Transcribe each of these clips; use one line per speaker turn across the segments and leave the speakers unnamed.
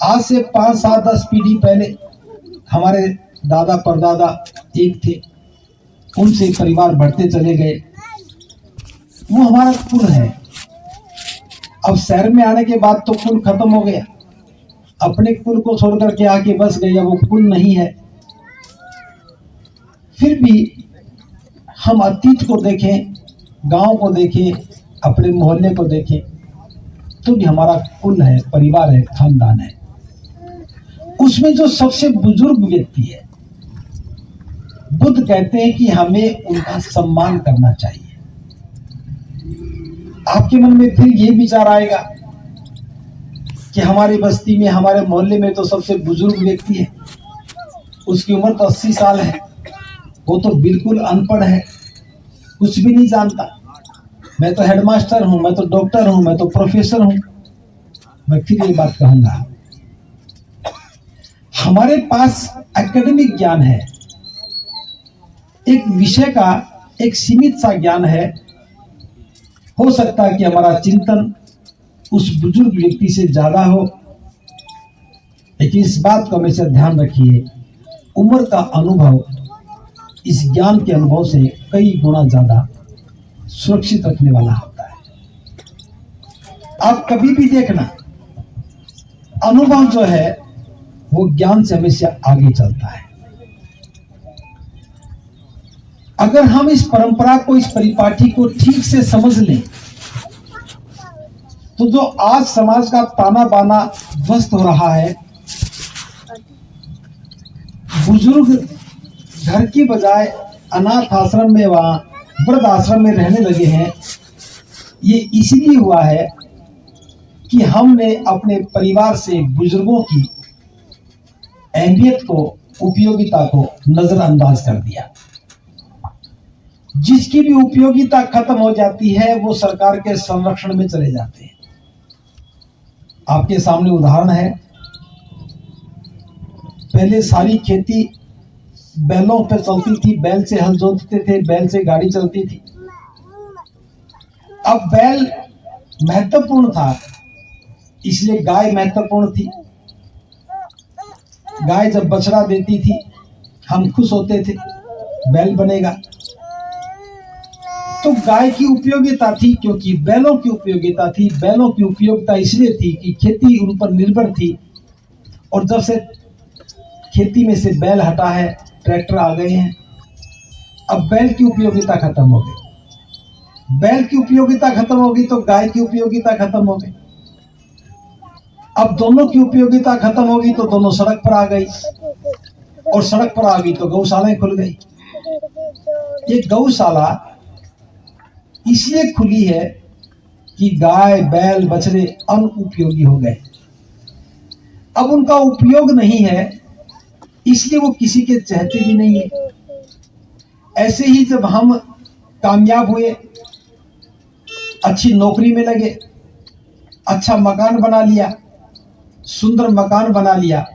आज से 5, 7, 10 पीढ़ी पहले हमारे दादा परदादा एक थे, उनसे परिवार बढ़ते चले गए, वो हमारा कुल है। अब शहर में आने के बाद तो कुल खत्म हो गया, अपने कुल को छोड़कर के आके बस गए, वो कुल नहीं है। फिर भी हम अतीत को देखें, गांव को देखें, अपने मोहल्ले को देखें, तो भी हमारा कुल है, परिवार है, खानदान है। उसमें जो सबसे बुजुर्ग व्यक्ति है, बुद्ध कहते हैं कि हमें उनका सम्मान करना चाहिए। आपके मन में फिर ये विचार आएगा कि हमारी बस्ती में, हमारे मोहल्ले में तो सबसे बुजुर्ग व्यक्ति है, उसकी उम्र तो 80 साल है, वो तो बिल्कुल अनपढ़ है, कुछ भी नहीं जानता। मैं तो हेडमास्टर हूं, मैं तो डॉक्टर हूं, मैं तो प्रोफेसर हूं। मैं फिर ये बात कहूंगा, हमारे पास एकेडमिक ज्ञान है, एक विषय का एक सीमित सा ज्ञान है। हो सकता है कि हमारा चिंतन उस बुजुर्ग व्यक्ति से ज्यादा हो, लेकिन इस बात को हमेशा ध्यान रखिए, उम्र का अनुभव इस ज्ञान के अनुभव से कई गुना ज्यादा सुरक्षित रखने वाला होता है। आप कभी भी देखना, अनुभव जो है वो ज्ञान से हमेशा आगे चलता है। अगर हम इस परंपरा को, इस परिपाटी को ठीक से समझ लें, तो जो आज समाज का ताना बाना ध्वस्त हो रहा है, बुजुर्ग घर की बजाय अनाथ आश्रम में, वहां वृद्ध आश्रम में रहने लगे हैं, ये इसलिए हुआ है कि हमने अपने परिवार से बुजुर्गों की अहमियत को, उपयोगिता को नजरअंदाज कर दिया। जिसकी भी उपयोगिता खत्म हो जाती है, वो सरकार के संरक्षण में चले जाते हैं। आपके सामने उदाहरण है, पहले सारी खेती बैलों पर चलती थी, बैल से हल जोतते थे, बैल से गाड़ी चलती थी। अब बैल महत्वपूर्ण था, इसलिए गाय महत्वपूर्ण थी। गाय जब बछड़ा देती थी, हम खुश होते थे, बैल बनेगा। तो गाय की उपयोगिता थी, क्योंकि बैलों की उपयोगिता थी। बैलों की उपयोगिता इसलिए थी कि खेती उन पर निर्भर थी, और जब से खेती में से बैल हटा है, ट्रैक्टर आ गए हैं, अब बैल की उपयोगिता खत्म हो गई। बैल की उपयोगिता खत्म हो गई तो गाय की उपयोगिता खत्म हो गई। अब दोनों की उपयोगिता खत्म होगी तो दोनों सड़क पर आ गई, और सड़क पर आ गई तो गौशालाएं खुल गई। ये गौशाला इसलिए खुली है कि गाय, बैल, बछड़े अनुपयोगी हो गए। अब उनका उपयोग नहीं है, इसलिए वो किसी के चाहते भी नहीं है। ऐसे ही जब हम कामयाब हुए, अच्छी नौकरी में लगे, अच्छा मकान बना लिया, सुंदर मकान बना लिया,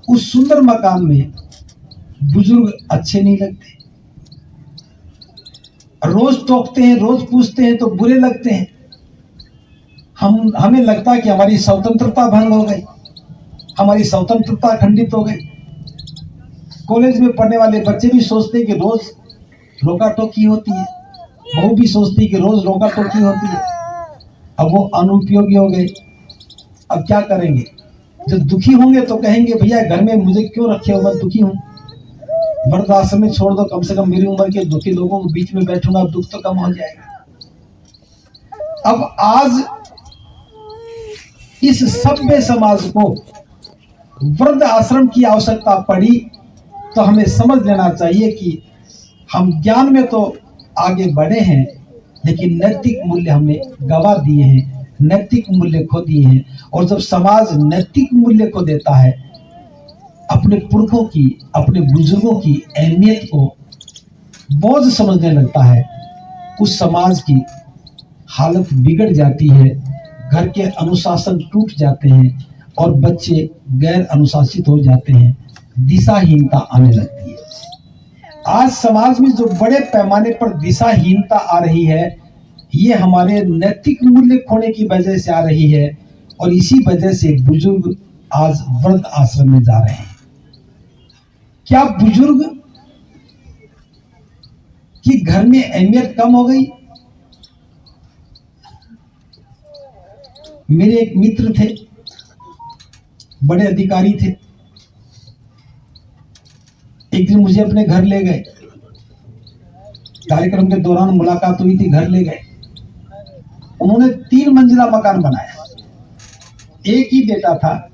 उस सुंदर मकान में बुजुर्ग अच्छे नहीं लगते, रोज टोकते हैं, रोज पूछते हैं तो बुरे लगते हैं। हमें लगता है कि हमारी स्वतंत्रता भंग हो गई, हमारी स्वतंत्रता खंडित हो गई। कॉलेज में पढ़ने वाले बच्चे भी सोचते हैं कि रोज रोका टोकी होती है, बहू भी सोचती है कि रोज रोका टोकी होती है। अब वो अनुपयोगी हो गए। अब क्या करेंगे? जब दुखी होंगे तो कहेंगे भैया घर में मुझे क्यों रखे हो, मैं दुखी हूँ, वृद्धाश्रम में छोड़ दो, कम से कम मेरी उम्र के दुखी लोगों के बीच में बैठूंगा, दुख तो कम हो जाएगा। अब आज इस सभ्य समाज को वृद्ध आश्रम की आवश्यकता पड़ी, तो हमें समझ लेना चाहिए कि हम ज्ञान में तो आगे बढ़े हैं, लेकिन नैतिक मूल्य हमने गवा दिए हैं, नैतिक मूल्य खो दिए हैं। और जब समाज नैतिक मूल्य को देता है, अपने पुरखों की, अपने बुजुर्गों की अहमियत को बोझ समझने लगता है, उस समाज की हालत बिगड़ जाती है, घर के अनुशासन टूट जाते हैं और बच्चे गैर अनुशासित हो जाते हैं, दिशाहीनता आने लगती है। आज समाज में जो बड़े पैमाने पर दिशाहीनता आ रही है, ये हमारे नैतिक मूल्य खोने की वजह से आ रही है, और इसी वजह से बुजुर्ग आज वृद्ध आश्रम में जा रहे हैं। क्या बुजुर्ग कि घर में अहमियत कम हो गई? मेरे एक मित्र थे, बड़े अधिकारी थे। एक दिन मुझे अपने घर ले गए, कार्यक्रम के दौरान मुलाकात हुई थी, घर ले गए। उन्होंने 3 मंजिला मकान बनाया। एक ही बेटा था,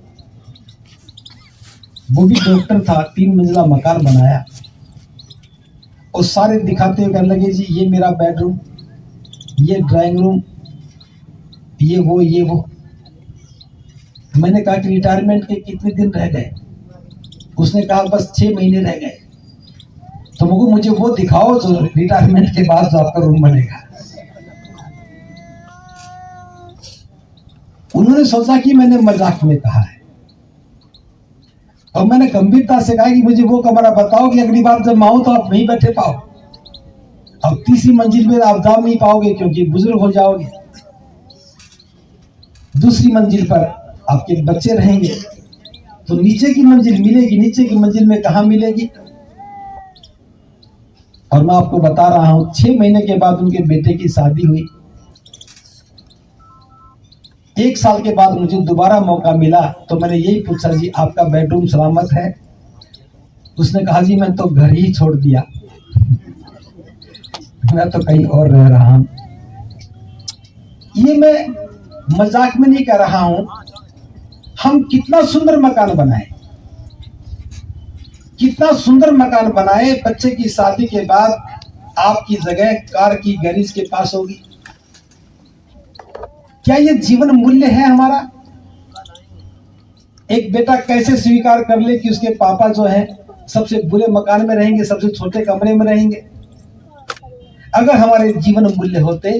वो भी डॉक्टर था। 3 मंजिला मकान बनाया और सारे दिखाते हुए कहने लगे, जी ये मेरा बेडरूम, ये ड्राइंग रूम, ये वो। मैंने कहा कि रिटायरमेंट के कितने दिन रह गए? उसने कहा बस 6 महीने रह गए। तो मुझे वो दिखाओ जो रिटायरमेंट के बाद जो आपका रूम बनेगा। उन्होंने सोचा कि मैंने मजाक में कहा है और मैंने गंभीरता से कहा कि मुझे वो कमरा बताओ कि अगली बार जब मैं आऊं तो आप नहीं बैठे पाओ। अब 3री मंजिल में आप जा नहीं पाओगे क्योंकि बुजुर्ग हो जाओगे। 2री मंजिल पर आपके बच्चे रहेंगे, तो नीचे की मंजिल मिलेगी। नीचे की मंजिल में कहां मिलेगी? और मैं आपको बता रहा हूं, 6 महीने के बाद उनके बेटे की शादी हुई। 1 साल के बाद मुझे दोबारा मौका मिला तो मैंने यही पूछा, जी आपका बेडरूम सलामत है? उसने कहा, जी मैं तो घर ही छोड़ दिया, मैं तो कहीं और रह रहा हूं। ये मैं मजाक में नहीं कह रहा हूं। हम कितना सुंदर मकान बनाए, कितना सुंदर मकान बनाए। बच्चे की शादी के बाद आपकी जगह कार की गैरेज के पास होगी। क्या ये जीवन मूल्य है हमारा? एक बेटा कैसे स्वीकार कर ले कि उसके पापा जो है सबसे बुरे मकान में रहेंगे, सबसे छोटे कमरे में रहेंगे? अगर हमारे जीवन मूल्य होते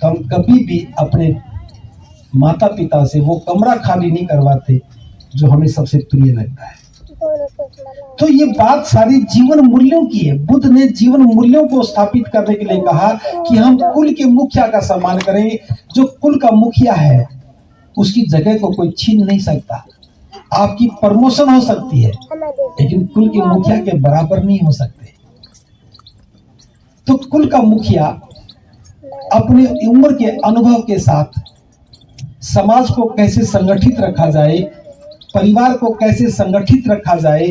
तो हम कभी भी अपने माता पिता से वो कमरा खाली नहीं करवाते जो हमें सबसे प्रिय लगता है। तो ये बात सारी जीवन मूल्यों की है। बुद्ध ने जीवन मूल्यों को स्थापित करने के लिए कहा कि हम कुल के मुखिया का सम्मान करें। जो कुल का मुखिया है उसकी जगह को कोई छीन नहीं सकता। आपकी प्रमोशन हो सकती है लेकिन कुल के मुखिया के बराबर नहीं हो सकते। तो कुल का मुखिया अपनी उम्र के अनुभव के साथ समाज को कैसे संगठित रखा जाए, परिवार को कैसे संगठित रखा जाए,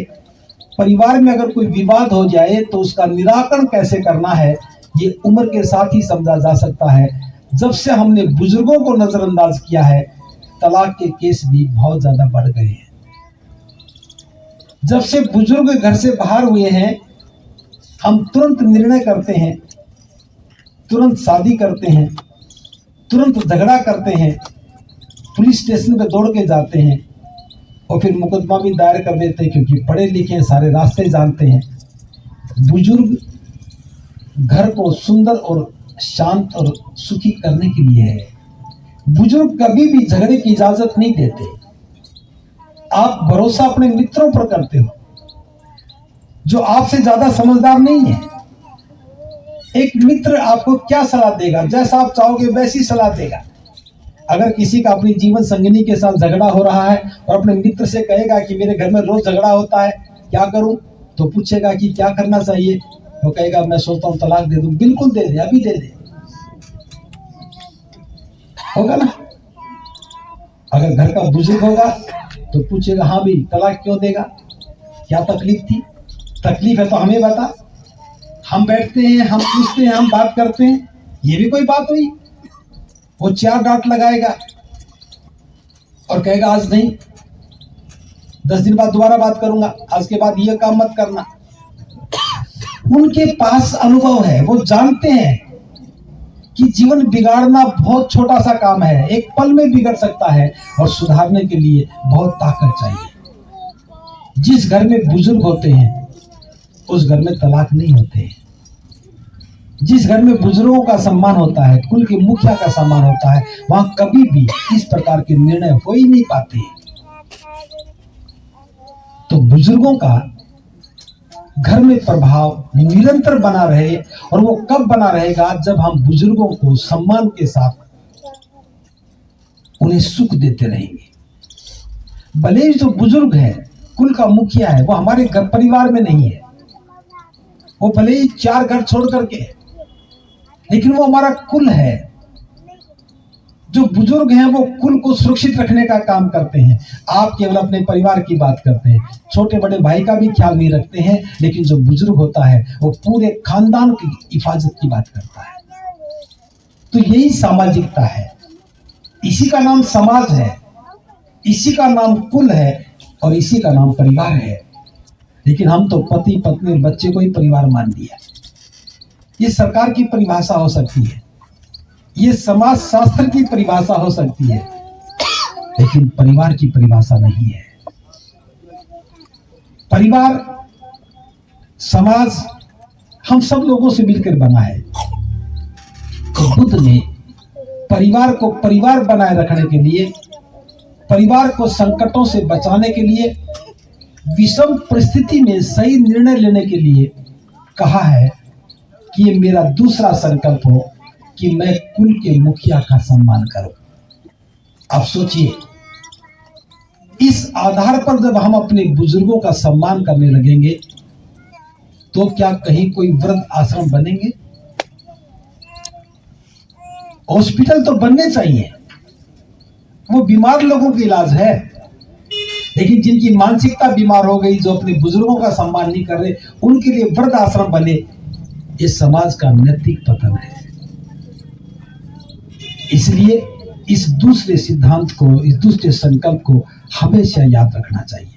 परिवार में अगर कोई विवाद हो जाए तो उसका निराकरण कैसे करना है, ये उम्र के साथ ही समझा जा सकता है। जब से हमने बुजुर्गों को नजरअंदाज किया है, तलाक के केस भी बहुत ज्यादा बढ़ गए हैं। जब से बुजुर्ग घर से बाहर हुए हैं, हम तुरंत निर्णय करते हैं, तुरंत शादी करते हैं, तुरंत झगड़ा करते हैं, पुलिस स्टेशन पे दौड़ के जाते हैं और फिर मुकदमा भी दायर कर देते हैं क्योंकि पढ़े लिखे हैं, सारे रास्ते जानते हैं। बुजुर्ग घर को सुंदर और शांत और सुखी करने के लिए है। बुजुर्ग कभी भी झगड़े की इजाजत नहीं देते। आप भरोसा अपने मित्रों पर करते हो जो आपसे ज्यादा समझदार नहीं है। एक मित्र आपको क्या सलाह देगा? जैसा आप चाहोगे वैसी सलाह देगा। अगर किसी का अपनी जीवन संगिनी के साथ झगड़ा हो रहा है और अपने मित्र से कहेगा कि मेरे घर में रोज झगड़ा होता है, क्या करूं? तो पूछेगा कि क्या करना चाहिए? वो कहेगा मैं सोचता हूं तलाक दे दूं। बिल्कुल दे दे, अभी दे दे, होगा ना? अगर घर का बुजुर्ग होगा तो पूछेगा, हाँ भी तलाक क्यों देगा? क्या तकलीफ थी? तकलीफ है तो हमें बता। हम बैठते हैं, हम पूछते हैं, हम बात करते हैं, ये भी कोई बात हुई? वो 4 डांट लगाएगा और कहेगा आज नहीं, 10 दिन बाद दोबारा बात करूंगा, आज के बाद ये काम मत करना। उनके पास अनुभव है, वो जानते हैं कि जीवन बिगाड़ना बहुत छोटा सा काम है, एक पल में बिगड़ सकता है और सुधारने के लिए बहुत ताकत चाहिए। जिस घर में बुजुर्ग होते हैं उस घर में तलाक नहीं होते हैं। जिस घर में बुजुर्गों का सम्मान होता है, कुल के मुखिया का सम्मान होता है, वहां कभी भी इस प्रकार के निर्णय हो ही नहीं पाते। तो बुजुर्गों का घर में प्रभाव निरंतर बना रहे, और वो कब बना रहेगा? जब हम बुजुर्गों को सम्मान के साथ उन्हें सुख देते रहेंगे। भले ही जो बुजुर्ग है, कुल का मुखिया है, वो हमारे घर परिवार में नहीं है, वो भले ही 4 घर छोड़ करके, लेकिन वो हमारा कुल है। जो बुजुर्ग हैं वो कुल को सुरक्षित रखने का काम करते हैं। आप केवल अपने परिवार की बात करते हैं, छोटे बड़े भाई का भी ख्याल नहीं रखते हैं, लेकिन जो बुजुर्ग होता है वो पूरे खानदान की हिफाजत की बात करता है। तो यही सामाजिकता है, इसी का नाम समाज है, इसी का नाम कुल है और इसी का नाम परिवार है। लेकिन हम तो पति पत्नी और बच्चे को ही परिवार मान लिया। ये सरकार की परिभाषा हो सकती है, ये समाज शास्त्र की परिभाषा हो सकती है, लेकिन परिवार की परिभाषा नहीं है। परिवार, समाज हम सब लोगों से मिलकर बना है। तो बुद्ध ने परिवार को परिवार बनाए रखने के लिए, परिवार को संकटों से बचाने के लिए, विषम परिस्थिति में सही निर्णय लेने के लिए कहा है कि ये मेरा दूसरा संकल्प हो कि मैं कुल के मुखिया का सम्मान करूं। अब सोचिए, इस आधार पर जब हम अपने बुजुर्गों का सम्मान करने लगेंगे तो क्या कहीं कोई वृद्ध आश्रम बनेंगे? हॉस्पिटल तो बनने चाहिए, वो बीमार लोगों का इलाज है, लेकिन जिनकी मानसिकता बीमार हो गई, जो अपने बुजुर्गों का सम्मान नहीं कर रहे, उनके लिए वृद्ध आश्रम बने, ये समाज का नैतिक पतन है। इसलिए इस दूसरे सिद्धांत को, इस दूसरे संकल्प को हमेशा याद रखना चाहिए।